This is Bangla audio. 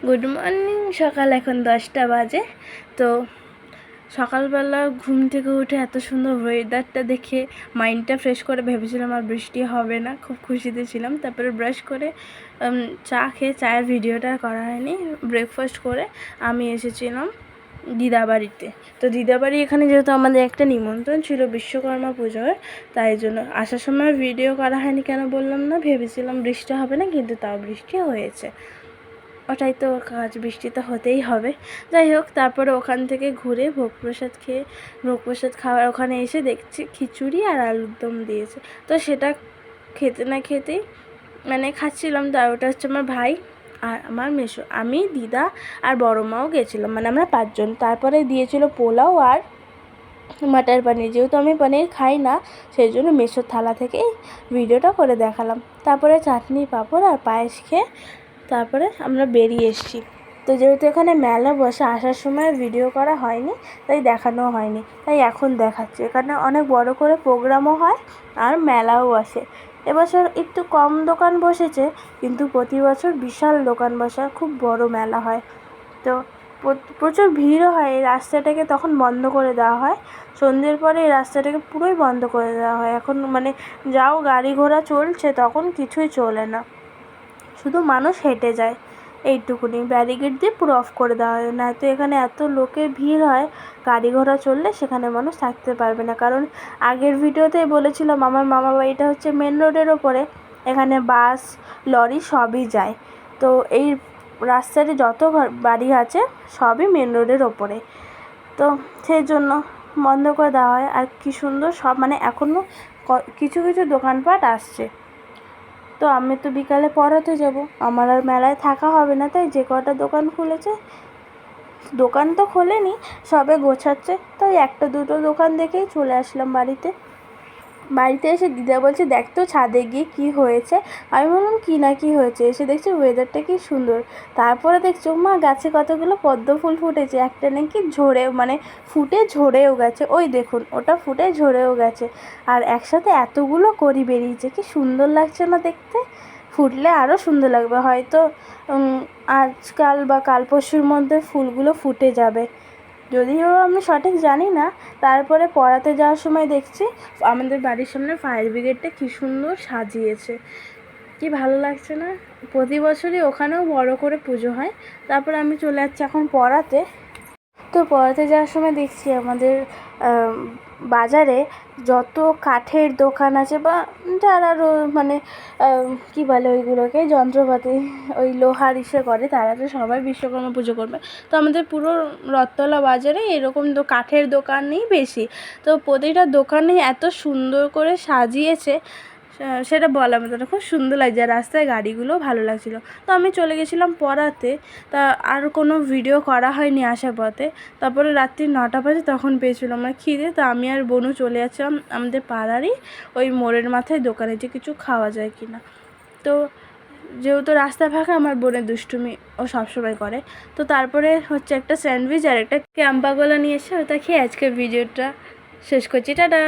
Good morning. সকাল এখন 10টা বাজে। তো সকালবেলা ঘুম থেকে উঠে এত সুন্দর ওয়েদারটা দেখে মাইন্ডটা ফ্রেশ করে ভেবেছিলাম আর বৃষ্টি হবে না, খুব খুশিতে ছিলাম। তারপরে ব্রাশ করে চা খেয়ে, চায়ের ভিডিওটা করা হয়নি, ব্রেকফাস্ট করে আমি এসেছিলাম দিদাবাড়িতে। তো দিদাবাড়ি এখানে যেহেতু আমাদের একটা নিমন্ত্রণ ছিল বিশ্বকর্মা পুজোর, তাই জন্য আসার সময় ভিডিও করা হয়নি। কেন বললাম না, ভেবেছিলাম বৃষ্টি হবে না, কিন্তু তাও বৃষ্টি হয়েছে। ওটাই তো কাজ, বৃষ্টি তো হতেই হবে। যাই হোক, তারপরে ওখান থেকে ঘুরে ভোগ প্রসাদ খাওয়ার ওখানে এসে দেখছি খিচুড়ি আর আলুর দম দিয়েছে। তো সেটা খেতে না খেতেই খাচ্ছিলাম। তার ওটা হচ্ছে আমার ভাই আর আমার মেসো, আমি, দিদা আর বড় মাও গেছিলাম, আমরা 5 জন। তারপরে দিয়েছিল পোলাও আর মাটার পনির। যেহেতু আমি পনির খাই না, সেই জন্য মেসোর থালা থেকেই ভিডিওটা করে দেখালাম। তারপরে চাটনি, পাঁপড় আর পায়েস খেয়ে তারপরে আমরা বেরিয়ে এসেছি। তো যেহেতু এখানে মেলা বসে, আসার সময় ভিডিও করা হয়নি, তাই দেখানো হয়নি, তাই এখন দেখাচ্ছি। এখানে অনেক বড় করে প্রোগ্রামও হয় আর মেলাও বসে। এবছর একটু কম দোকান বসেছে, কিন্তু প্রতি বছর বিশাল দোকান বসে, খুব বড় মেলা হয়। তো প্রচুর ভিড়ও হয়। এই রাস্তাটাকে তখন বন্ধ করে দেওয়া হয়, সন্ধ্যের পরে এই রাস্তাটাকে পুরোই বন্ধ করে দেওয়া হয়। এখন যাও গাড়ি ঘোড়া চলছে, তখন কিছুই চলে না, শুধু মানুষ হেঁটে যায় এইটুকুনি। ব্যারিকেড দিয়ে পুরো অফ করে দেওয়া হয়, নয়তো এখানে এত লোকের ভিড় হয়, গাড়ি ঘোড়া চললে সেখানে মানুষ থাকতে পারবে না। কারণ আগের ভিডিওতেই বলেছিলাম, আমার মামা বাড়িটা হচ্ছে মেন রোডের ওপরে, এখানে বাস, লরি সবই যায়। তো এই রাস্তাতে যত বাড়ি আছে সবই মেন রোডের ওপরে, তো সেই জন্য বন্ধ করে দেওয়া হয়। আর কি সুন্দর সব, এখনও কিছু কিছু দোকানপাট আসছে। তো আমি তো বিকালে পড়াতে যাব, আমার আর মেলায় থাকা হবে না, তাই যে কটা দোকান খুলেছে, দোকান তো খোলেনি, সবে গোছাচ্ছে, তাই একটা দুটো দোকান দেখেই চলে আসলাম বাড়িতে। এসে দিদা বলছে, দেখ তো ছাদে গিয়ে কী হয়েছে। আমি বললাম, কী না কী হয়েছে। এসে দেখছি ওয়েদারটা কী সুন্দর। তারপরে দেখছি, মা গাছে কতগুলো পদ্ম ফুল ফুটেছে, একটা নাকি ফুটে ঝরেও গেছে। ওই দেখুন, ওটা ফুটে ঝরেও গেছে, আর একসাথে এতগুলো কড়ি বেরিয়েছে, কি সুন্দর লাগছে না দেখতে। ফুটলে আরও সুন্দর লাগবে, হয়তো আজকাল বা কাল পরশুর মধ্যে ফুলগুলো ফুটে যাবে, যদিও আমি সঠিক জানি না। তারপরে পড়াতে যাওয়ার সময় দেখছি আমাদের বাড়ির সামনে ফায়ার ব্রিগেডটা কী সুন্দর সাজিয়েছে, কি ভালো লাগছে না। প্রতি বছরই ওখানেও বড় করে পুজো হয়। তারপরে আমি চলে যাচ্ছি এখন পড়াতে। তো পড়াতে যাওয়ার সময় দেখছি আমাদের বাজারে যত কাঠের দোকান আছে, বা যারা কী বলে ওইগুলোকে, যন্ত্রপাতি, ওই লোহার করে, তারা তো সবাই বিশ্বকর্মা পুজো করবে। তো আমাদের পুরো রথতলা বাজারে এরকম কাঠের দোকানই বেশি। তো প্রতিটা দোকানে এত সুন্দর করে সাজিয়েছে, সেটা বলার মতো না, খুব সুন্দর লাগছে। আর রাস্তায় গাড়িগুলোও ভালো লাগছিলো। তো আমি চলে গেছিলাম পড়াতে, তা আর কোনো ভিডিও করা হয়নি আসার পথে। তারপরে রাত্রি 9টা বাজে, তখন পেয়েছিলো আমার খিদে। তো আমি আর বোনু চলে যাচ্ছিলাম আমাদের পাড়ারই ওই মোড়ের মাথায় দোকানে, যে কিছু খাওয়া যায় কি না। তো যেহেতু রাস্তা ফাঁকা, আমার বোনের দুষ্টুমি ও সবসময় করে। তো তারপরে হচ্ছে একটা স্যান্ডউইচ আর একটা ক্যাম্পাগোলা নিয়ে এসে ওটা খেয়ে আজকে ভিডিওটা শেষ করছি। টাটা।